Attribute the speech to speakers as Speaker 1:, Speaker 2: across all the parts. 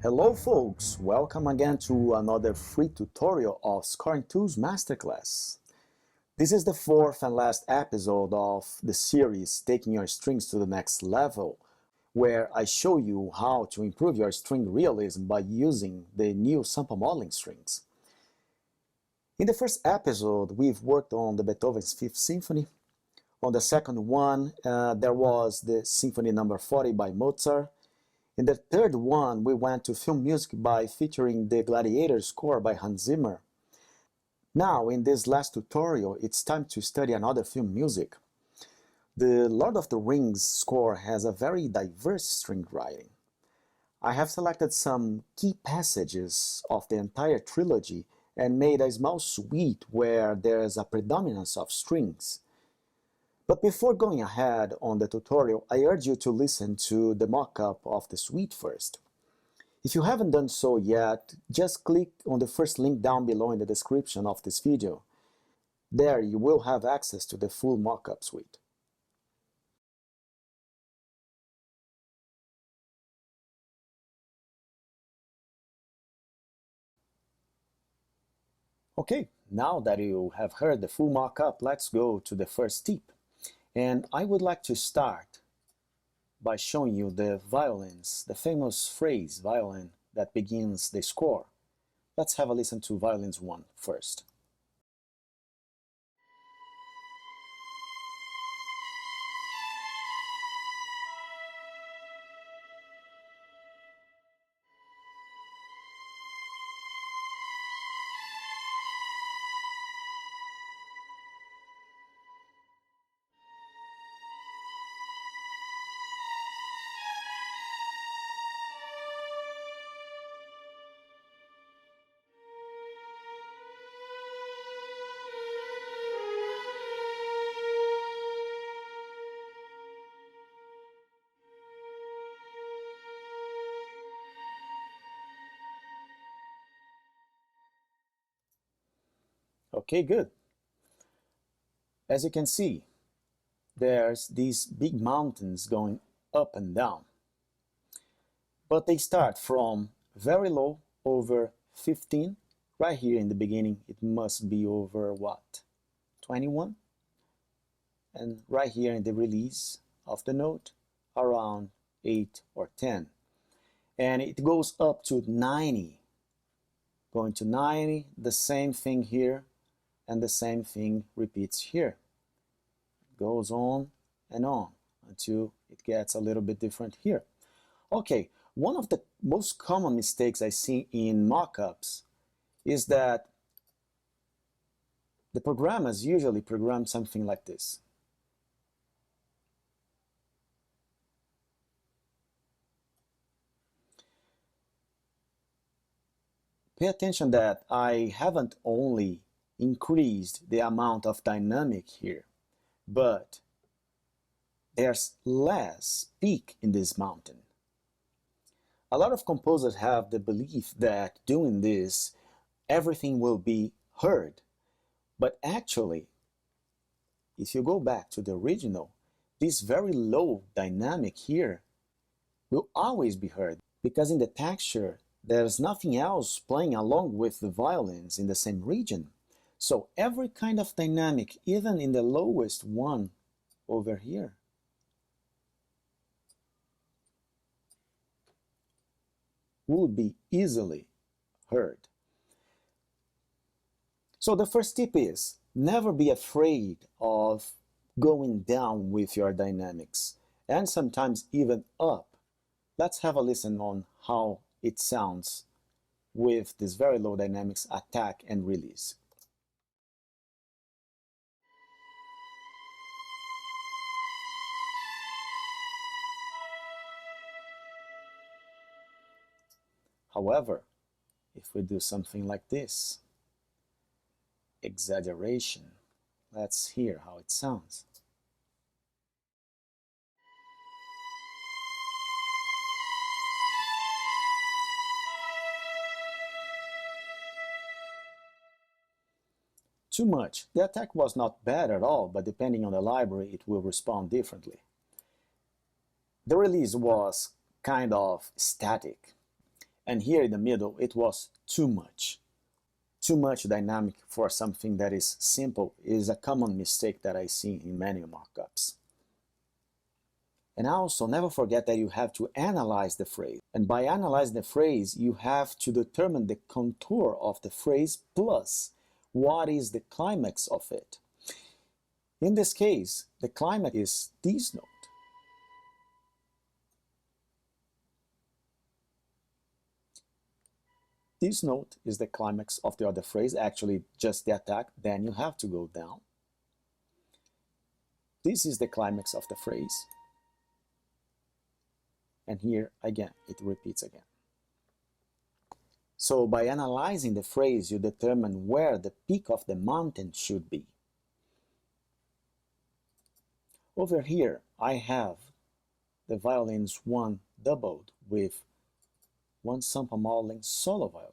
Speaker 1: Hello folks, welcome again to another free tutorial of Scoring Tools Masterclass. This is the fourth and last episode of the series Taking Your Strings to the Next Level, where I show you how to improve your string realism by using the new Samplemodeling strings. In the first episode, we've worked on the Beethoven's Fifth Symphony. On the second one, there was the Symphony No. 40 by Mozart. In the third one, we went to film music by featuring the Gladiator score by Hans Zimmer. Now, in this last tutorial, it's time to study another film music. The Lord of the Rings score has a very diverse string writing. I have selected some key passages of the entire trilogy and made a small suite where there is a predominance of strings. But before going ahead on the tutorial, I urge you to listen to the mock-up of the suite first. If you haven't done so yet, just click on the first link down below in the description of this video. There you will have access to the full mock-up suite. Okay, now that you have heard the full mock-up, let's go to the first tip. And I would like to start by showing you the violins, the famous phrase violin that begins the score. Let's have a listen to Violins 1 first. Okay, good. As you can see, there's these big mountains going up and down. But they start from very low, over 15. Right here in the beginning, it must be over what? 21? And right here in the release of the note, around 8 or 10. And it goes up to 90. Going to 90, the same thing here, and the same thing repeats here. It goes on and on until it gets a little bit different here. Okay, one of the most common mistakes I see in mock-ups is that the programmers usually program something like this. Pay attention that I haven't only increased the amount of dynamic here, but there's less peak in this mountain. A lot of composers have the belief that doing this, everything will be heard. But actually, if you go back to the original, this very low dynamic here will always be heard, because in the texture, there's nothing else playing along with the violins in the same region. So every kind of dynamic, even in the lowest one over here, would be easily heard. So the first tip is, never be afraid of going down with your dynamics, and sometimes even up. Let's have a listen on how it sounds with this very low dynamics attack and release. However, if we do something like this, exaggeration, let's hear how it sounds. Too much. The attack was not bad at all, but depending on the library, it will respond differently. The release was kind of static. And here in the middle, it was too much. Too much dynamic for something that is simple is a common mistake that I see in many markups. And also, never forget that you have to analyze the phrase. And by analyzing the phrase, you have to determine the contour of the phrase plus what is the climax of it. In this case, the climax is this note. This note is the climax of the other phrase, actually just the attack, then you have to go down. This is the climax of the phrase. And here, again, it repeats again. So by analyzing the phrase, you determine where the peak of the mountain should be. Over here, I have the violins 1 doubled with one Samplemodeling solo violin.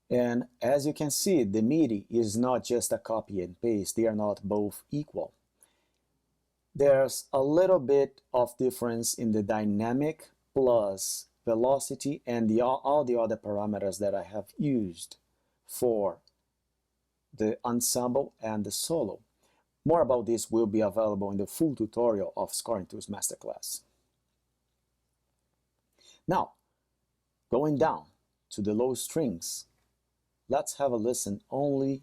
Speaker 1: And as you can see, the MIDI is not just a copy and paste, they are not both equal. There's a little bit of difference in the dynamic plus velocity and all the other parameters that I have used for the ensemble and the solo. More about this will be available in the full tutorial of Scoring Tools Masterclass. Now, going down to the low strings, let's have a listen only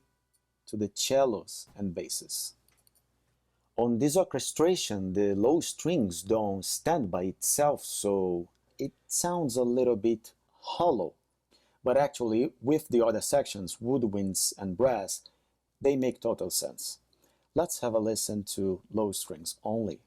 Speaker 1: to the cellos and basses. On this orchestration, the low strings don't stand by itself, so it sounds a little bit hollow. But actually, with the other sections, woodwinds and brass, they make total sense. Let's have a listen to low strings only.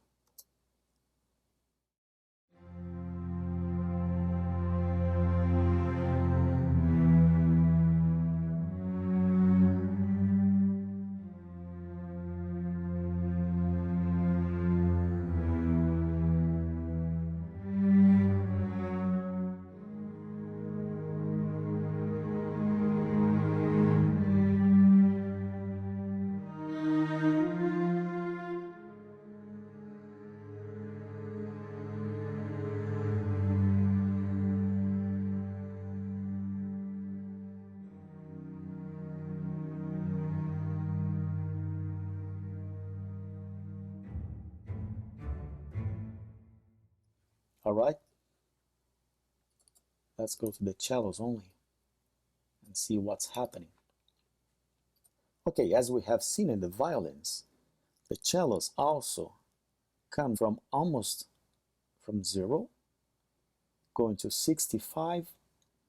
Speaker 1: All right, let's go to the cellos only and see what's happening. Okay, as we have seen in the violins, the cellos also come from almost from 0, going to 65,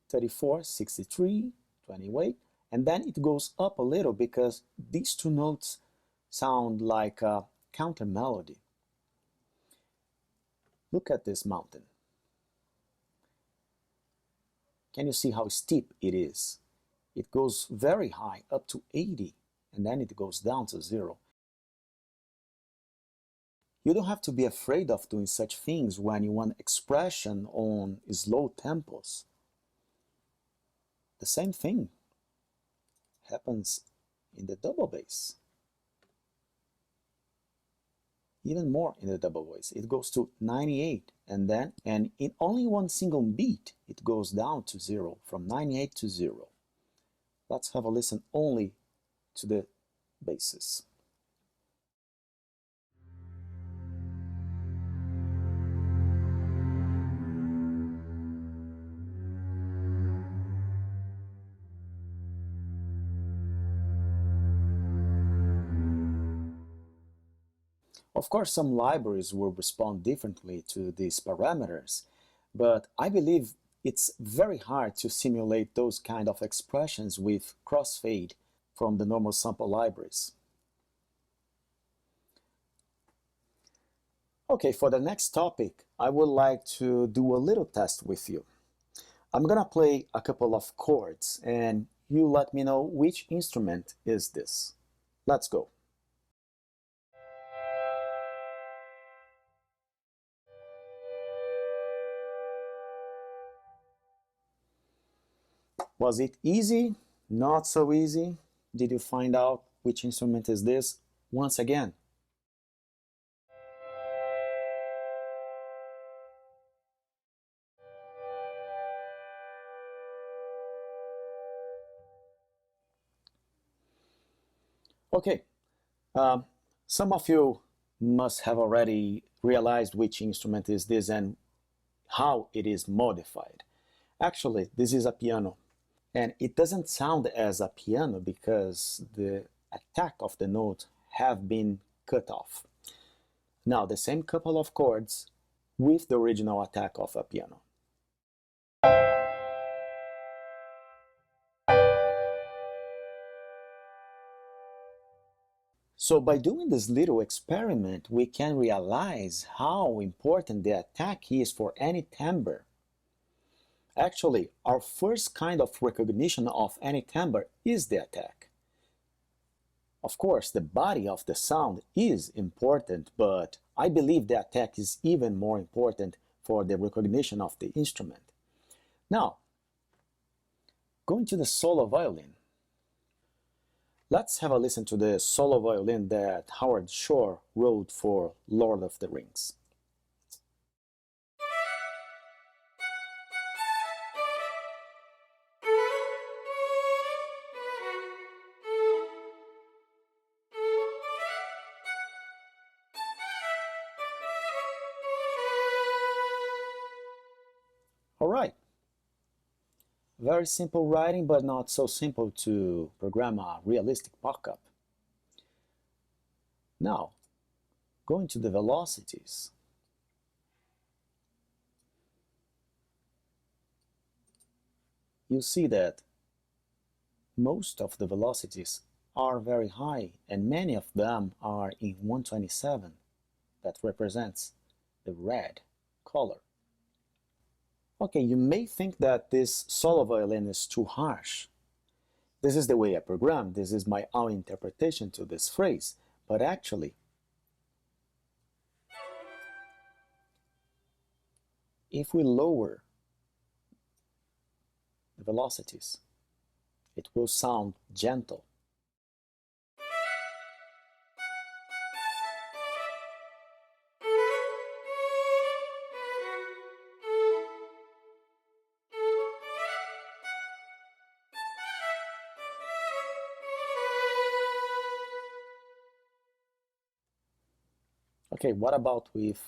Speaker 1: 34, 63, 28, and then it goes up a little because these two notes sound like a counter melody. Look at this mountain. Can you see how steep it is? It goes very high, up to 80, and then it goes down to 0. You don't have to be afraid of doing such things when you want expression on slow tempos. The same thing happens in the double bass. Even more in the double bass. It goes to 98 and in only one single beat it goes down to 0, from 98 to 0. Let's have a listen only to the basses. Of course, some libraries will respond differently to these parameters, but I believe it's very hard to simulate those kind of expressions with crossfade from the normal sample libraries. Okay, for the next topic, I would like to do a little test with you. I'm gonna play a couple of chords and you let me know which instrument is this. Let's go. Was it easy? Not so easy? Did you find out which instrument is this? Once again. Okay, um, some of you must have already realized which instrument is this and how it is modified. Actually, this is a piano, and it doesn't sound as a piano because the attack of the note have been cut off. Now, the same couple of chords with the original attack of a piano. So by doing this little experiment, we can realize how important the attack is for any timbre. Actually, our first kind of recognition of any timbre is the attack. Of course, the body of the sound is important, but I believe the attack is even more important for the recognition of the instrument. Now, going to the solo violin. Let's have a listen to the solo violin that Howard Shore wrote for Lord of the Rings. All right. Very simple writing, but not so simple to program a realistic mock-up. Now, going to the velocities. You see that most of the velocities are very high, and many of them are in 127. That represents the red color. Okay, you may think that this solo violin is too harsh. This is the way I program. This is my own interpretation to this phrase. But actually, if we lower the velocities, it will sound gentle. Okay, what about if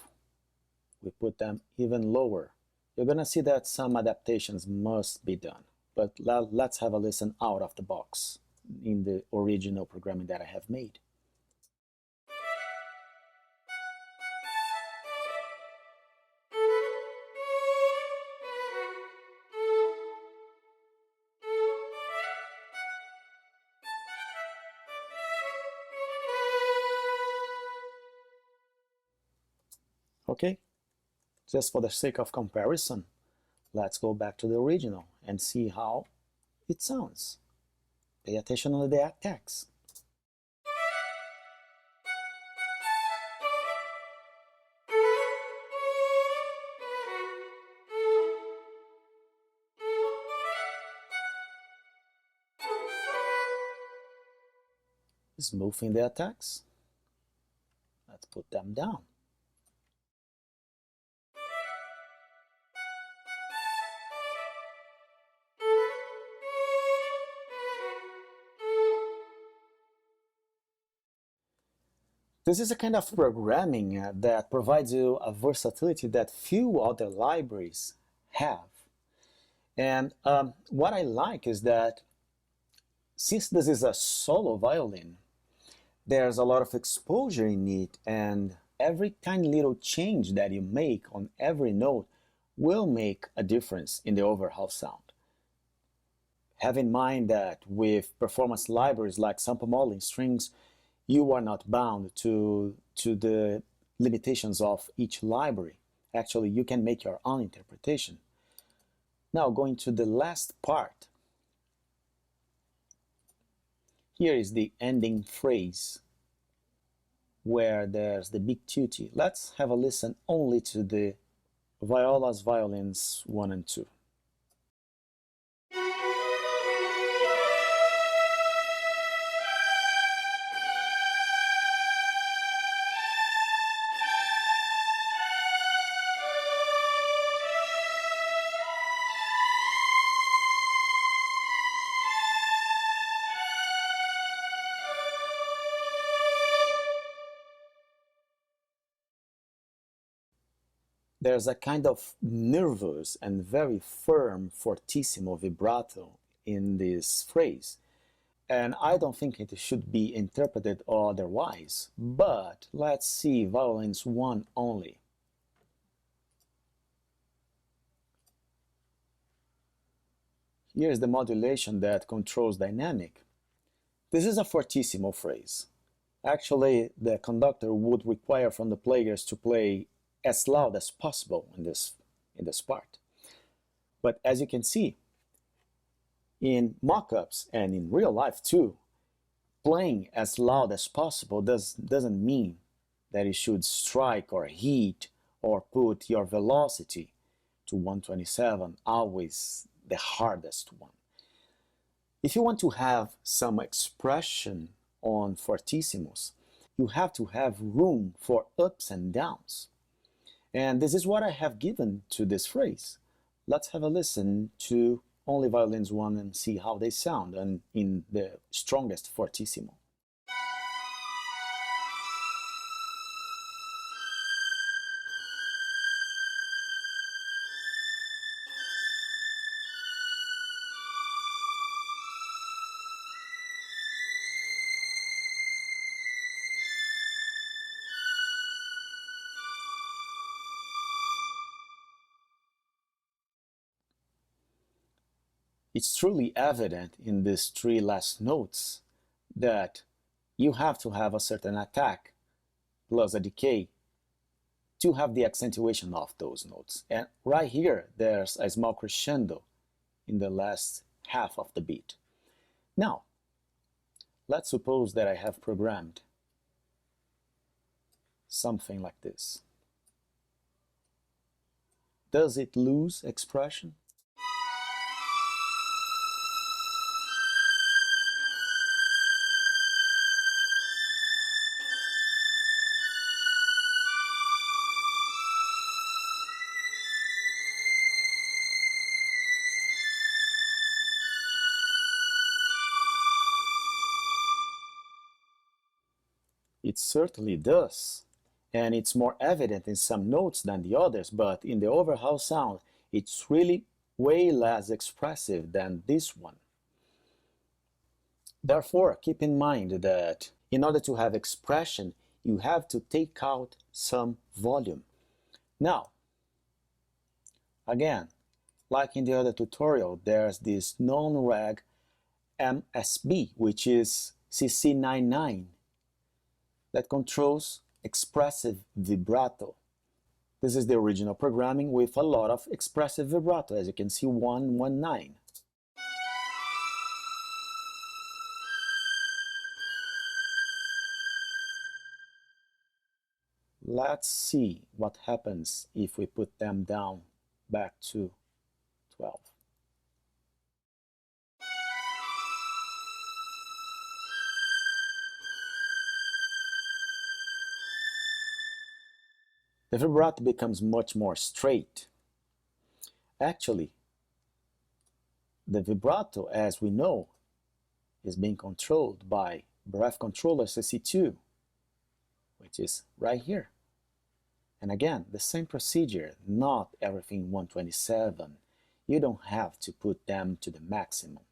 Speaker 1: we put them even lower? You're gonna see that some adaptations must be done. But let's have a listen out of the box in the original programming that I have made. Okay, just for the sake of comparison, let's go back to the original and see how it sounds. Pay attention to the attacks. Smoothing the attacks. Let's put them down. This is a kind of programming that provides you a versatility that few other libraries have. And what I like is that since this is a solo violin, there's a lot of exposure in it, and every tiny little change that you make on every note will make a difference in the overall sound. Have in mind that with performance libraries like Samplemodeling strings, you are not bound to the limitations of each library. Actually, you can make your own interpretation. Now, going to the last part. Here is the ending phrase where there's the big tutti. Let's have a listen only to the violas, violins 1 and 2. there's a kind of nervous and very firm fortissimo vibrato in this phrase. And I don't think it should be interpreted otherwise, but let's see violins 1 only. Here's the modulation that controls dynamic. This is a fortissimo phrase. Actually, the conductor would require from the players to play as loud as possible in this part. But as you can see, in mock-ups and in real life too, playing as loud as possible doesn't mean that you should strike or hit or put your velocity to 127, always the hardest one. If you want to have some expression on fortissimos, you have to have room for ups and downs. And this is what I have given to this phrase. Let's have a listen to only violins 1 and see how they sound and in the strongest fortissimo. It's truly evident in these 3 last notes that you have to have a certain attack plus a decay to have the accentuation of those notes. And right here, there's a small crescendo in the last half of the beat. Now, let's suppose that I have programmed something like this. Does it lose expression? It certainly does, and it's more evident in some notes than the others, but in the overall sound, it's really way less expressive than this one. Therefore, keep in mind that in order to have expression, you have to take out some volume. Now, again, like in the other tutorial, there's this non-reg MSB, which is CC99, that controls expressive vibrato. This is the original programming with a lot of expressive vibrato, as you can see 119. Let's see what happens if we put them down back to 12. The vibrato becomes much more straight. Actually, the vibrato, as we know, is being controlled by breath controller CC2, which is right here. And again, the same procedure, not everything 127. You don't have to put them to the maximum.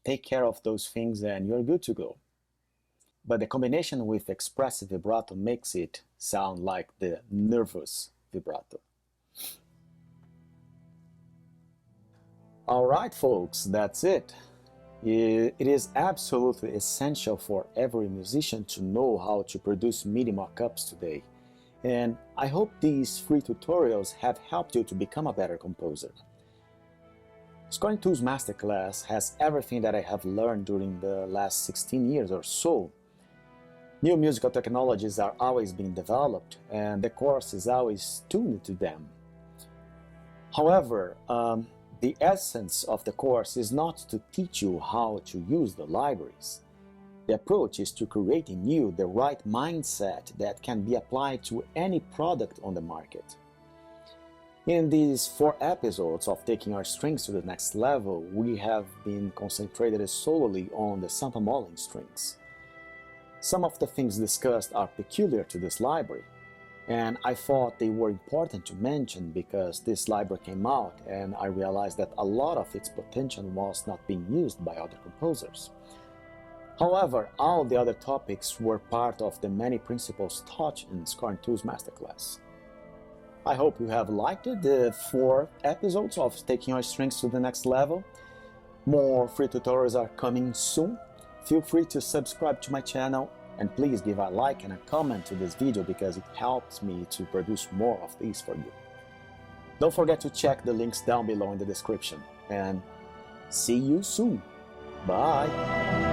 Speaker 1: Take care of those things and you're good to go. But the combination with expressive vibrato makes it sound like the nervous vibrato. Alright folks, that's it. It is absolutely essential for every musician to know how to produce MIDI mockups today. And I hope these free tutorials have helped you to become a better composer. Scoring Tools Masterclass has everything that I have learned during the last 16 years or so. New musical technologies are always being developed, and the course is always tuned to them. However, the essence of the course is not to teach you how to use the libraries. The approach is to create in you the right mindset that can be applied to any product on the market. In these 4 episodes of Taking Our Strings to the Next Level, we have been concentrated solely on the Samplemodeling strings. Some of the things discussed are peculiar to this library, And I thought they were important to mention because this library came out and I realized that a lot of its potential was not being used by other composers. However, all the other topics were part of the many principles taught in Scoring Tools Masterclass. I hope you have liked the 4 episodes of Taking Your Strings to the Next Level. More free tutorials are coming soon. Feel free to subscribe to my channel and please give a like and a comment to this video because it helps me to produce more of these for you. Don't forget to check the links down below in the description and see you soon. Bye!